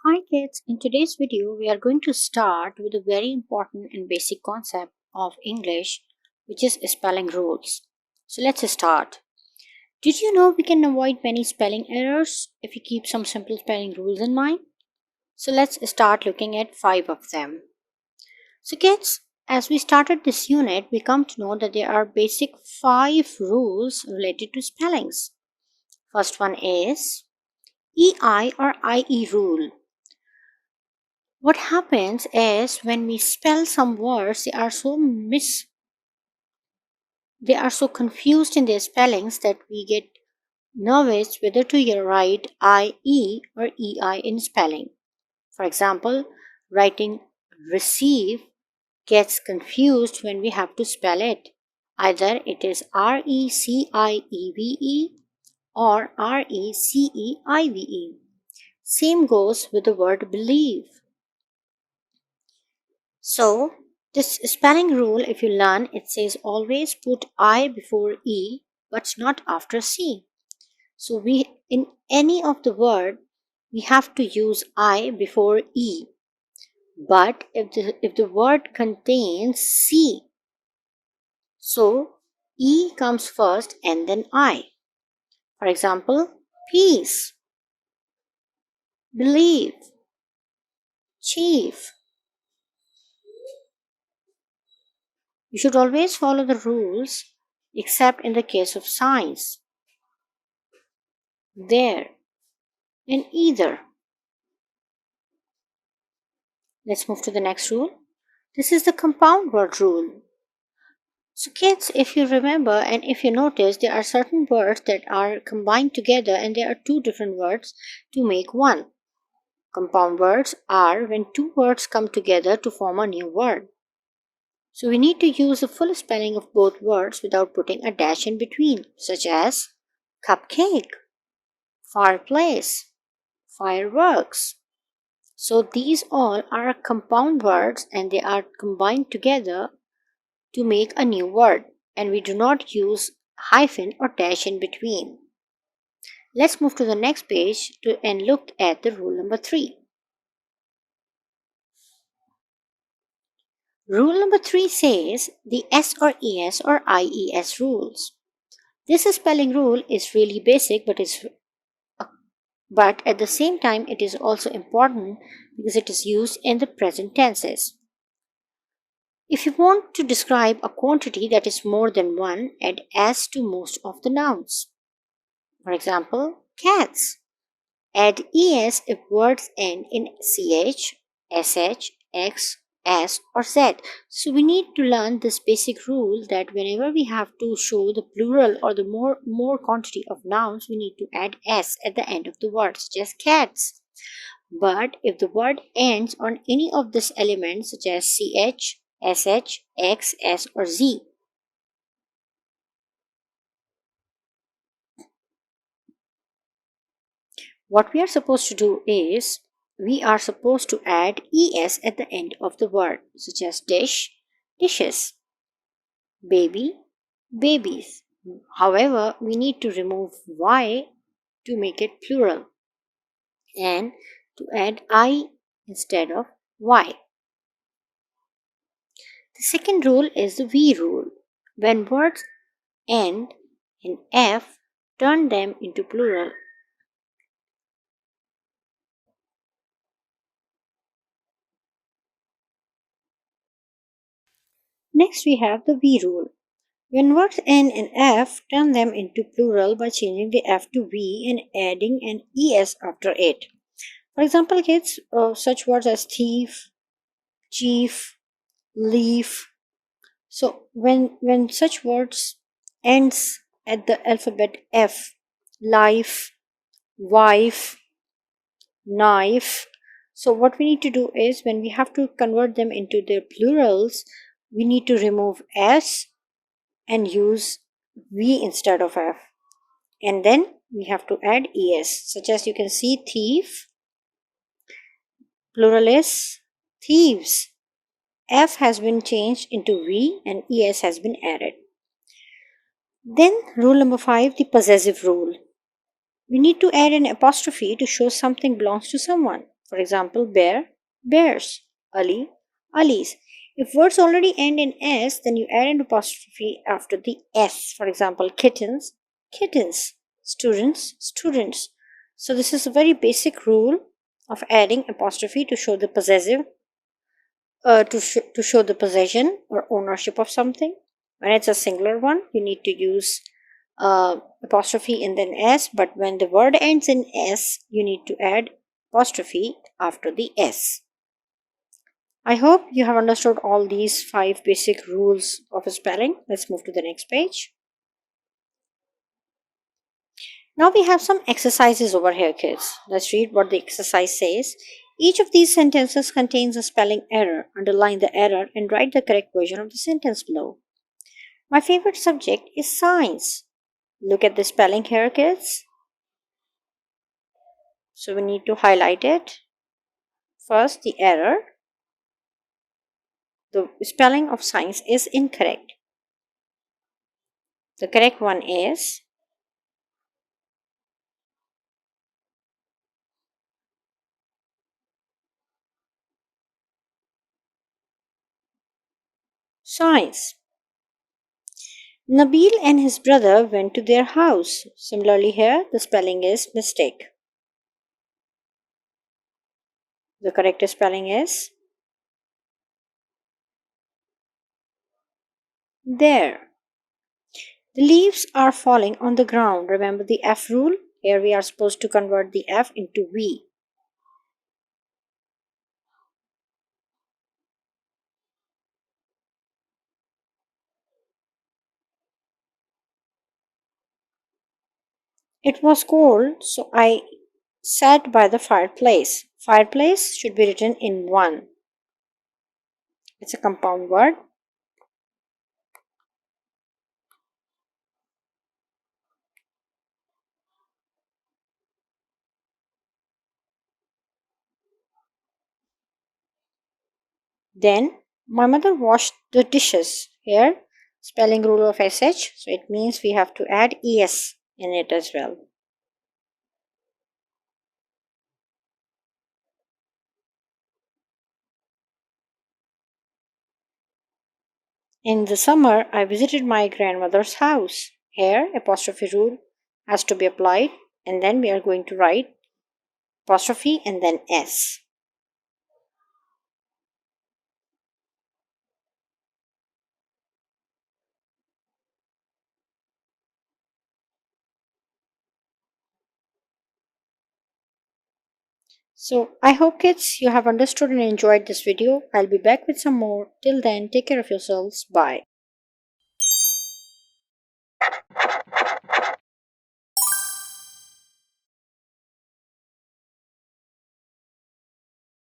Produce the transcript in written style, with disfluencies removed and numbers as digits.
Hi kids, in today's video we are going to start with a very important and basic concept of English, which is spelling rules. So let's start. Did you know we can avoid many spelling errors if we keep some simple spelling rules in mind? So let's start looking at 5 of them. So kids, as we started this unit, we come to know that there are basic 5 rules related to spellings. First one is EI or IE rule. What happens is when we spell some words, they are so confused in their spellings that we get nervous whether to write IE or EI in spelling. For example, writing receive gets confused when we have to spell it. Either it is RECIEVE or RECEIVE. Same goes with the word believe. So, this spelling rule, if you learn, it says always put I before E, but not after C. So, in any of the word, we have to use I before E. But if the word contains C, so E comes first and then I. For example, peace, believe, chief. You should always follow the rules except in the case of science. There, and either. Let's move to the next rule. This is the compound word rule. So kids, if you remember and if you notice, there are certain words that are combined together and there are two different words to make one. Compound words are when two words come together to form a new word. So we need to use the full spelling of both words without putting a dash in between, such as cupcake, fireplace, fireworks. So these all are compound words and they are combined together to make a new word, and we do not use hyphen or dash in between. Let's move to the next page and look at the rule number 3. Rule number 3 says the S or ES or IES rules. This spelling rule is really basic but at the same time it is also important because it is used in the present tenses. If you want to describe a quantity that is more than one, add S to most of the nouns. For example, cats. Add ES if words end in CH, SH, X, S or Z. So we need to learn this basic rule that whenever we have to show the plural or the more quantity of nouns, we need to add S at the end of the word, such as cats. But if the word ends on any of these elements such as CH, SH, X, S or Z, what we are supposed to do is we are supposed to add ES at the end of the word, such as dish, dishes, baby, babies. However, we need to remove Y to make it plural and to add I instead of Y. The second rule is the V rule. When words end in F, turn them into plural. Next, we have the V rule. When words end in F, turn them into plural by changing the F to V and adding an ES after it. For example, kids, such words as thief, chief, leaf. So when such words ends at the alphabet F, life, wife, knife. So what we need to do is when we have to convert them into their plurals, we need to remove S and use V instead of F. And then we have to add ES, such as you can see thief, plural is thieves. F has been changed into V and ES has been added. Then rule number 5, the possessive rule. We need to add an apostrophe to show something belongs to someone. For example, bear, bears, Ali, Alis. If words already end in S, then you add an apostrophe after the S. For example, kittens, kittens, students, students. So this is a very basic rule of adding apostrophe to show the possessive, to show the possession or ownership of something. When it's a singular one, you need to use apostrophe and then S, but when the word ends in S, you need to add apostrophe after the S. I hope you have understood all these 5 basic rules of spelling. Let's move to the next page. Now we have some exercises over here, kids. Let's read what the exercise says. Each of these sentences contains a spelling error. Underline the error and write the correct version of the sentence below. My favorite subject is science. Look at the spelling here, kids. So we need to highlight it. First, the error. The spelling of science is incorrect. The correct one is science. Nabil and his brother went to their house. Similarly here, the spelling is mistake. The correct spelling is there. The leaves are falling on the ground. Remember the F rule? Here we are supposed to convert the F into V. It was cold, so I sat by the fireplace. Fireplace should be written in one. It's a compound word. Then my mother washed the dishes. Here, spelling rule of SH, so it means we have to add ES in it as well. In the summer, I visited my grandmother's house. Here, apostrophe rule has to be applied, and then we are going to write apostrophe and then S. So I hope kids you have understood and enjoyed this video. I'll be back with some more. Till then, take care of yourselves. Bye.